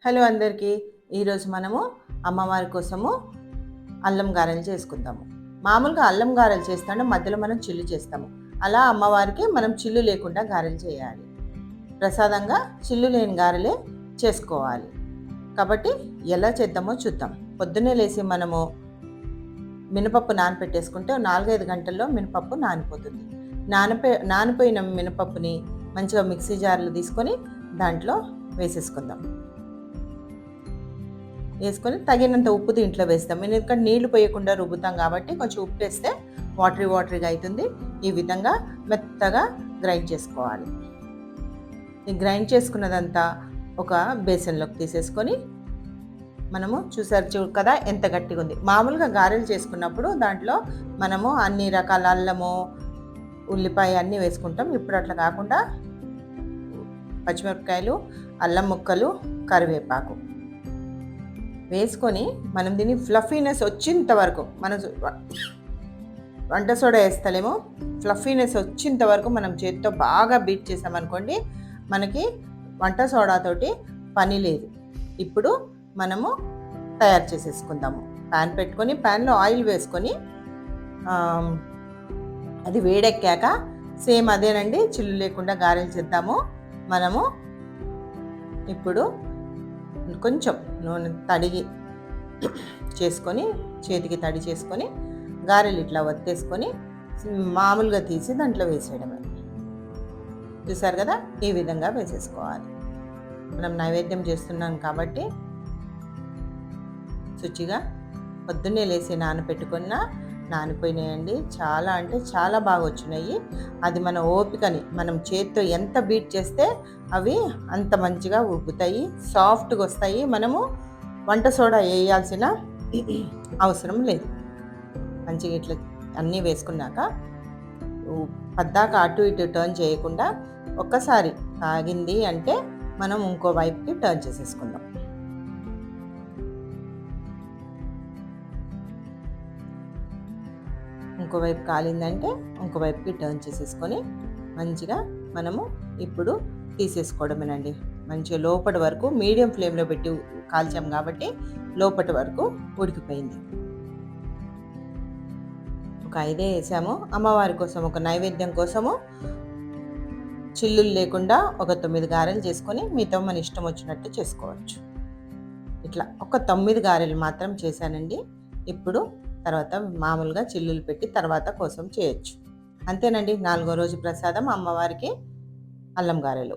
Hello అందరికీ. ఈరోజు మనము అమ్మవారి కోసము అల్లం గారెలు చేసుకుందాము. మామూలుగా అల్లం గారెలు చేస్తాను, మధ్యలో మనం చిల్లు చేస్తాము. అలా అమ్మవారికి మనం చిల్లు లేకుండా గారెలు చేయాలి. ప్రసాదంగా చిల్లు లేని గారెలే చేసుకోవాలి. కాబట్టి ఎలా చేద్దామో చూద్దాం. పొద్దున్నే లేచి మనము మినపప్పు నానపెట్టేసుకుంటే 4-5 గంటల్లో మినపప్పు నానిపోతుంది. నానిపోయిన మినపప్పుని మంచిగా మిక్సీ జార్లో తీసుకొని దాంట్లో వేసేసుకుందాం. వేసుకొని తగినంత ఉప్పు దీంట్లో వేస్తాం. ఎందుకంటే నీళ్లు పోయకుండా రుబ్బుతాం కాబట్టి కొంచెం ఉప్పు వేస్తే వాటరీగా అవుతుంది. ఈ విధంగా మెత్తగా గ్రైండ్ చేసుకోవాలి. ఈ గ్రైండ్ చేసుకున్నదంతా ఒక బేసన్లోకి తీసేసుకొని మనము చూసారు కదా ఎంత గట్టిగా ఉంది. మామూలుగా గారెలు చేసుకున్నప్పుడు దాంట్లో మనము అన్ని రకాల అల్లము, ఉల్లిపాయ అన్నీ వేసుకుంటాం. ఇప్పుడు అట్లా కాకుండా పచ్చిమిరపకాయలు, అల్లం ముక్కలు, కరివేపాకు వేసుకొని మనం దీన్ని ఫ్లఫీనెస్ వచ్చేంత వరకు, మనం వంట సోడా వేస్తలేమో, ఫ్లఫీనెస్ వచ్చేంత వరకు మనం చేతితో బాగా బీట్ చేసామనుకోండి, మనకి వంట సోడాతోటి పని లేదు. ఇప్పుడు మనము తయారు చేసేసుకుందాము. ప్యాన్ పెట్టుకొని ప్యాన్లో ఆయిల్ వేసుకొని అది వేడెక్కాక సేమ్ అదేనండి, చిల్లు లేకుండా గారెలు చేద్దాము. మనము ఇప్పుడు కొంచెం నూనె తడిగి చేసుకొని, చేతికి తడి చేసుకొని గారెలు ఇట్లా వత్తేసుకొని మామూలుగా తీసి దాంట్లో వేసేయడమే. చూసారు కదా, ఈ విధంగా వేసేసుకోవాలి. మనం నైవేద్యం చేస్తున్నాం కాబట్టి శుచిగా పొద్దున్నే లేసి నానిపోయినాయండి. చాలా అంటే చాలా బాగా వచ్చినాయి. అది మన ఓపికని, మనం చేతితో ఎంత బీట్ చేస్తే అవి అంత మంచిగా ఉబ్బుతాయి, సాఫ్ట్గా వస్తాయి. మనము వంట సోడా వేయాల్సిన అవసరం లేదు. మంచిగా ఇట్లా అన్నీ వేసుకున్నాక పద్దాక అటు ఇటు టర్న్ చేయకుండా ఒక్కసారి కాగింది అంటే మనం ఇంకో వైపుకి టర్న్ చేసేసుకుందాం. ఇంకోవైపు కాలిందంటే ఇంకోవైపుకి టర్న్ చేసేసుకొని మంచిగా మనము ఇప్పుడు తీసేసుకోవడమేనండి. మంచిగా లోపటి వరకు మీడియం ఫ్లేమ్లో పెట్టి కాల్చాం కాబట్టి లోపటి వరకు ఉడికిపోయింది. ఒక 5 వేసాము. అమ్మవారి కోసం, ఒక నైవేద్యం కోసము చిల్లులు లేకుండా ఒక 9 గారెలు చేసుకొని మీతో మన ఇష్టం వచ్చినట్టు చేసుకోవచ్చు. ఇట్లా ఒక 9 గారెలు మాత్రం చేశానండి. ఇప్పుడు తర్వాత మామూలుగా చిల్లులు పెట్టి తర్వాత కోసం చేయొచ్చు. అంతేనండి, 4వ రోజు ప్రసాదం అమ్మవారికి అల్లం గారెలు.